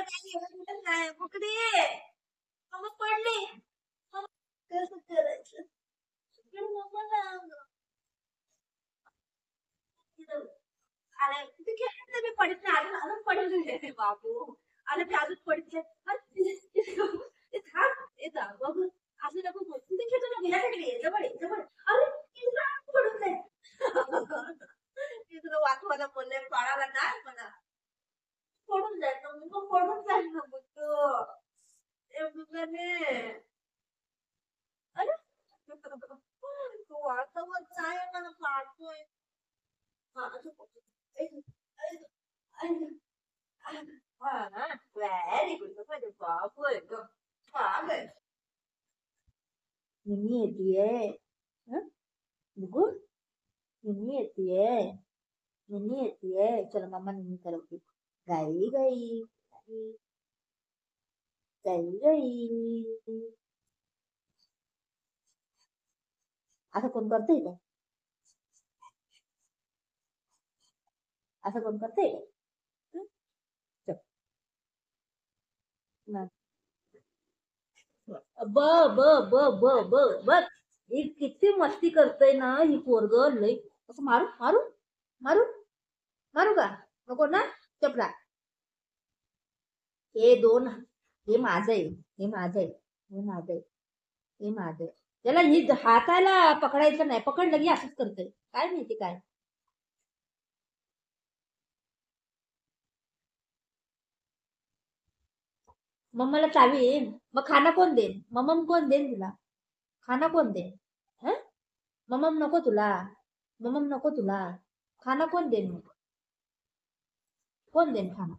नाही पकडी मग पडली कसं करायचं अरे किती खेळत मी पडत नाही अजून पडले बाबू अरे मी अजून पडते थांब येतात बघ असं नको किती खेळतो ना याच्याकडे जवळ जवळ अरे पडून नाही तुला वाचवायला बोलले पाळायला नाही मला पडून जायचं मग पडून जाईल ना मग तो अरे तू वाचवत नाही मला पाडतोय व्हेरी गुड बाबू एकदम निन्नी येतीये बघू निन्नी येतीये निन्नी येतीये चलो मम्मा निन्नी करवती गाई गाई गाई गाई असं कोण करतंय का असं कोण करतंय ब ब ब ब ब ब ही किती मस्ती करतय ना ही पोरग लई असं मारू मारू मारू मारू का नको ना चपला हे दोन हे माझं आहे हे माझं आहे हे माझं आहे हे माझं आहे त्याला ही हाताला पकडायचं नाही पकडलं की असंच करतय काय माहिती काय मम्माला चावी येईन मग खाना कोण देईन मम्मम कोण देईन तुला खाना कोण देईन हं मम्मम नको तुला मम्मम नको तुला खाना कोण देईन कोण देईन खाना